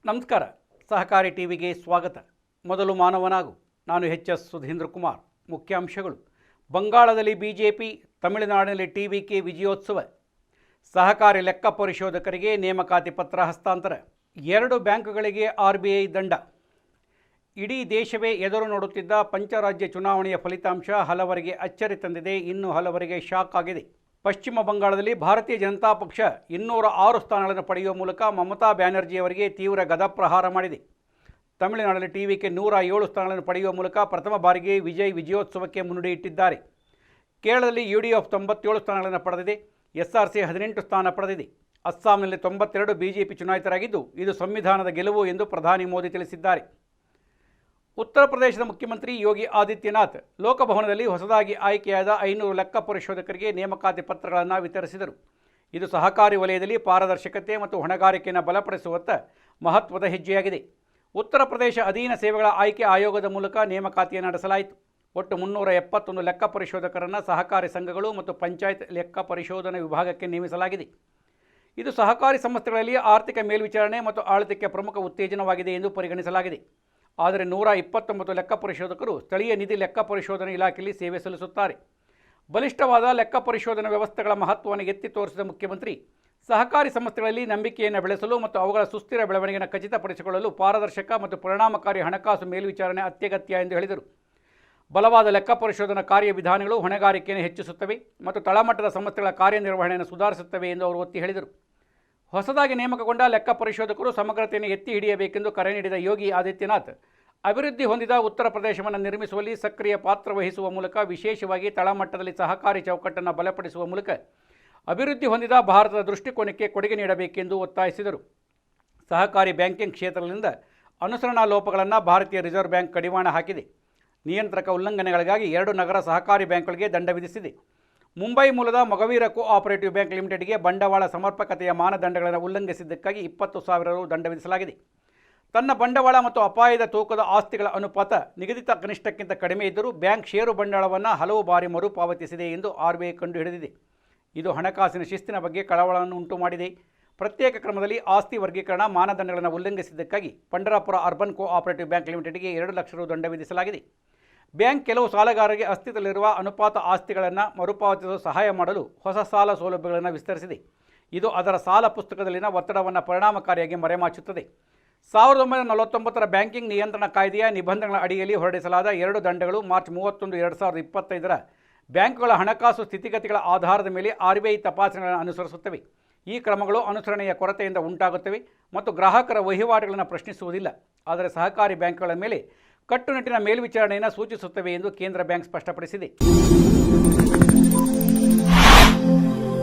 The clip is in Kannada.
ನಮಸ್ಕಾರ. ಸಹಕಾರಿ ಟಿವಿಗೆ ಸ್ವಾಗತ. ಮೊದಲು ಮಾನವನಾಗು. ನಾನು ಎಚ್.ಎಸ್. ಸುಧೀಂದ್ರ ಕುಮಾರ್. ಮುಖ್ಯಾಂಶಗಳು: ಬಂಗಾಳದಲ್ಲಿ ಬಿಜೆಪಿ, ತಮಿಳುನಾಡಿನಲ್ಲಿ ಟಿವಿಕೆ ವಿಜಯೋತ್ಸವ, ಸಹಕಾರಿ ಲೆಕ್ಕ ಪರಿಶೋಧಕರಿಗೆ ನೇಮಕಾತಿ ಪತ್ರ ಹಸ್ತಾಂತರ, 2 ಬ್ಯಾಂಕ್ಗಳಿಗೆ RBI ದಂಡ. ಇಡೀ ದೇಶವೇ ಎದುರು ನೋಡುತ್ತಿದ್ದ ಪಂಚರಾಜ್ಯ ಚುನಾವಣೆಯ ಫಲಿತಾಂಶ ಹಲವರಿಗೆ ಅಚ್ಚರಿ ತಂದಿದೆ, ಇನ್ನೂ ಹಲವರಿಗೆ ಶಾಕ್ ಆಗಿದೆ. ಪಶ್ಚಿಮ ಬಂಗಾಳದಲ್ಲಿ ಭಾರತೀಯ ಜನತಾ ಪಕ್ಷ 206 ಸ್ಥಾನಗಳನ್ನು ಪಡೆಯುವ ಮೂಲಕ ಮಮತಾ ಬ್ಯಾನರ್ಜಿಯವರಿಗೆ ತೀವ್ರ ಗದಾಪ್ರಹಾರ ಮಾಡಿದೆ. ತಮಿಳುನಾಡಿನಲ್ಲಿ ಟಿವಿಕೆ 107 ಸ್ಥಾನಗಳನ್ನು ಪಡೆಯುವ ಮೂಲಕ ಪ್ರಥಮ ಬಾರಿಗೆ ವಿಜಯೋತ್ಸವಕ್ಕೆ ಮುನ್ನುಡಿ ಇಟ್ಟಿದ್ದಾರೆ. ಕೇರಳದಲ್ಲಿ UDF 97 ಸ್ಥಾನಗಳನ್ನು ಪಡೆದಿದೆ. SRC 18 ಸ್ಥಾನ ಪಡೆದಿದೆ. ಅಸ್ಸಾಂನಲ್ಲಿ 92 ಬಿಜೆಪಿ ಚುನಾಯಿತರಾಗಿದ್ದು, ಇದು ಸಂವಿಧಾನದ ಗೆಲುವು ಎಂದು ಪ್ರಧಾನಿ ಮೋದಿ ತಿಳಿಸಿದ್ದಾರೆ. ಉತ್ತರ ಪ್ರದೇಶದ ಮುಖ್ಯಮಂತ್ರಿ ಯೋಗಿ ಆದಿತ್ಯನಾಥ್ ಲೋಕಭವನದಲ್ಲಿ ಹೊಸದಾಗಿ ಆಯ್ಕೆಯಾದ 500 ಲೆಕ್ಕ ಪರಿಶೋಧಕರಿಗೆ ನೇಮಕಾತಿ ಪತ್ರಗಳನ್ನು ವಿತರಿಸಿದರು. ಇದು ಸಹಕಾರಿ ವಲಯದಲ್ಲಿ ಪಾರದರ್ಶಕತೆ ಮತ್ತು ಹೊಣೆಗಾರಿಕೆಯನ್ನು ಬಲಪಡಿಸುವತ್ತ ಮಹತ್ವದ ಹೆಜ್ಜೆಯಾಗಿದೆ. ಉತ್ತರ ಪ್ರದೇಶ ಅಧೀನ ಸೇವೆಗಳ ಆಯ್ಕೆ ಆಯೋಗದ ಮೂಲಕ ನೇಮಕಾತಿಯನ್ನು ನಡೆಸಲಾಯಿತು. ಒಟ್ಟು 371 ಲೆಕ್ಕ ಪರಿಶೋಧಕರನ್ನು ಸಹಕಾರಿ ಸಂಘಗಳು ಮತ್ತು ಪಂಚಾಯತ್ ಲೆಕ್ಕ ಪರಿಶೋಧನಾ ವಿಭಾಗಕ್ಕೆ ನೇಮಿಸಲಾಗಿದೆ. ಇದು ಸಹಕಾರಿ ಸಂಸ್ಥೆಗಳಲ್ಲಿ ಆರ್ಥಿಕ ಮೇಲ್ವಿಚಾರಣೆ ಮತ್ತು ಆಡಳಿತಕ್ಕೆ ಪ್ರಮುಖ ಉತ್ತೇಜನವಾಗಿದೆ ಎಂದು ಪರಿಗಣಿಸಲಾಗಿದೆ. ಆದರೆ 129 ಲೆಕ್ಕ ಪರಿಶೋಧಕರು ಸ್ಥಳೀಯ ನಿಧಿ ಲೆಕ್ಕ ಪರಿಶೋಧನಾ ಇಲಾಖೆಯಲ್ಲಿ ಸೇವೆ ಸಲ್ಲಿಸುತ್ತಾರೆ. ಬಲಿಷ್ಠವಾದ ಲೆಕ್ಕ ಪರಿಶೋಧನಾ ವ್ಯವಸ್ಥೆಗಳ ಮಹತ್ವವನ್ನು ಎತ್ತಿ ತೋರಿಸಿದ ಮುಖ್ಯಮಂತ್ರಿ, ಸಹಕಾರಿ ಸಂಸ್ಥೆಗಳಲ್ಲಿ ನಂಬಿಕೆಯನ್ನು ಬೆಳೆಸಲು ಮತ್ತು ಅವುಗಳ ಸುಸ್ಥಿರ ಬೆಳವಣಿಗೆಯನ್ನು ಖಚಿತಪಡಿಸಿಕೊಳ್ಳಲು ಪಾರದರ್ಶಕ ಮತ್ತು ಪರಿಣಾಮಕಾರಿ ಹಣಕಾಸು ಮೇಲ್ವಿಚಾರಣೆ ಅತ್ಯಗತ್ಯ ಎಂದು ಹೇಳಿದರು. ಬಲವಾದ ಲೆಕ್ಕ ಪರಿಶೋಧನಾ ಕಾರ್ಯವಿಧಾನಗಳು ಹೊಣೆಗಾರಿಕೆಯನ್ನು ಹೆಚ್ಚಿಸುತ್ತವೆ ಮತ್ತು ತಳಮಟ್ಟದ ಸಂಸ್ಥೆಗಳ ಕಾರ್ಯನಿರ್ವಹಣೆಯನ್ನು ಸುಧಾರಿಸುತ್ತವೆ ಎಂದು ಅವರು ಒತ್ತಿ ಹೇಳಿದರು. ಹೊಸದಾಗಿ ನೇಮಕಗೊಂಡ ಲೆಕ್ಕ ಪರಿಶೋಧಕರು ಸಮಗ್ರತೆಯನ್ನು ಎತ್ತಿ ಹಿಡಿಯಬೇಕೆಂದು ಕರೆ ನೀಡಿದ ಯೋಗಿ ಆದಿತ್ಯನಾಥ್, ಅಭಿವೃದ್ಧಿ ಹೊಂದಿದ ಉತ್ತರ ಪ್ರದೇಶವನ್ನು ನಿರ್ಮಿಸುವಲ್ಲಿ ಸಕ್ರಿಯ ಪಾತ್ರ ವಹಿಸುವ ಮೂಲಕ, ವಿಶೇಷವಾಗಿ ತಳಮಟ್ಟದಲ್ಲಿ ಸಹಕಾರಿ ಚೌಕಟ್ಟನ್ನು ಬಲಪಡಿಸುವ ಮೂಲಕ ಅಭಿವೃದ್ಧಿ ಹೊಂದಿದ ಭಾರತದ ದೃಷ್ಟಿಕೋನಕ್ಕೆ ಕೊಡುಗೆ ನೀಡಬೇಕೆಂದು ಒತ್ತಾಯಿಸಿದರು. ಸಹಕಾರಿ ಬ್ಯಾಂಕಿಂಗ್ ಕ್ಷೇತ್ರದಿಂದ ಅನುಸರಣಾ ಲೋಪಗಳನ್ನು ಭಾರತೀಯ ರಿಸರ್ವ್ ಬ್ಯಾಂಕ್ ಕಡಿವಾಣ ಹಾಕಿದೆ. ನಿಯಂತ್ರಕ ಉಲ್ಲಂಘನೆಗಳಿಗಾಗಿ 2 ನಗರ ಸಹಕಾರಿ ಬ್ಯಾಂಕ್ಗಳಿಗೆ ದಂಡ ವಿಧಿಸಿದೆ. ಮುಂಬೈ ಮೂಲದ ಮೊಗವೀರ ಕೋಆಪರೇಟಿವ್ ಬ್ಯಾಂಕ್ ಲಿಮಿಟೆಡ್ಗೆ ಬಂಡವಾಳ ಸಮರ್ಪಕತೆಯ ಮಾನದಂಡಗಳನ್ನು ಉಲ್ಲಂಘಿಸಿದ್ದಕ್ಕಾಗಿ 20,000 ರು ದಂಡ ವಿಧಿಸಲಾಗಿದೆ. ತನ್ನ ಬಂಡವಾಳ ಮತ್ತು ಅಪಾಯದ ತೂಕದ ಆಸ್ತಿಗಳ ಅನುಪಾತ ನಿಗದಿತ ಕನಿಷ್ಠಕ್ಕಿಂತ ಕಡಿಮೆ ಇದ್ದರೂ ಬ್ಯಾಂಕ್ ಷೇರು ಬಂಡವಾಳವನ್ನು ಹಲವು ಬಾರಿ ಮರುಪಾವತಿಸಿದೆ ಎಂದು RBI ಕಂಡುಹಿಡಿದಿದೆ. ಇದು ಹಣಕಾಸಿನ ಶಿಸ್ತಿನ ಬಗ್ಗೆ ಕಳವಳವನ್ನು ಉಂಟು ಮಾಡಿದೆ. ಪ್ರತ್ಯೇಕ ಕ್ರಮದಲ್ಲಿ ಆಸ್ತಿ ವರ್ಗೀಕರಣ ಮಾನದಂಡಗಳನ್ನು ಉಲ್ಲಂಘಿಸಿದ್ದಕ್ಕಾಗಿ ಪಂಡರಾಪುರ ಅರ್ಬನ್ ಕೋಆಪರೇಟಿವ್ ಬ್ಯಾಂಕ್ ಲಿಮಿಟೆಡ್ಗೆ 2 ಲಕ್ಷ ರು ದಂಡ ವಿಧಿಸಲಾಗಿದೆ. ಬ್ಯಾಂಕ್ ಕೆಲವು ಸಾಲಗಾರರಿಗೆ ಅಸ್ತಿತ್ವದಲ್ಲಿರುವ ಅನುಪಾತ ಆಸ್ತಿಗಳನ್ನು ಮರುಪಾವತಿಸಲು ಸಹಾಯ ಮಾಡಲು ಹೊಸ ಸಾಲ ಸೌಲಭ್ಯಗಳನ್ನು ವಿಸ್ತರಿಸಿದೆ. ಇದು ಅದರ ಸಾಲ ಪುಸ್ತಕದಲ್ಲಿನ ಒತ್ತಡವನ್ನು ಪರಿಣಾಮಕಾರಿಯಾಗಿ ಮರೆಮಾಚುತ್ತದೆ. 1949ರ ಬ್ಯಾಂಕಿಂಗ್ ನಿಯಂತ್ರಣ ಕಾಯ್ದೆಯ ನಿಬಂಧನೆಗಳ ಅಡಿಯಲ್ಲಿ ಹೊರಡಿಸಲಾದ 2 ದಂಡಗಳು ಮಾರ್ಚ್ 31, 2025ರ ಬ್ಯಾಂಕುಗಳ ಹಣಕಾಸು ಸ್ಥಿತಿಗತಿಗಳ ಆಧಾರದ ಮೇಲೆ RBI ತಪಾಸಣೆಗಳನ್ನು ಅನುಸರಿಸುತ್ತವೆ. ಈ ಕ್ರಮಗಳು ಅನುಸರಣೆಯ ಕೊರತೆಯಿಂದ ಉಂಟಾಗುತ್ತವೆ ಮತ್ತು ಗ್ರಾಹಕರ ವಹಿವಾಟುಗಳನ್ನು ಪ್ರಶ್ನಿಸುವುದಿಲ್ಲ, ಆದರೆ ಸಹಕಾರಿ ಬ್ಯಾಂಕ್ಗಳ ಮೇಲೆ ಕಟ್ಟುನಿಟ್ಟಿನ ಮೇಲ್ವಿಚಾರಣೆಯನ್ನು ಸೂಚಿಸುತ್ತವೆ ಎಂದು ಕೇಂದ್ರ ಬ್ಯಾಂಕ್ ಸ್ಪಷ್ಟಪಡಿಸಿದೆ.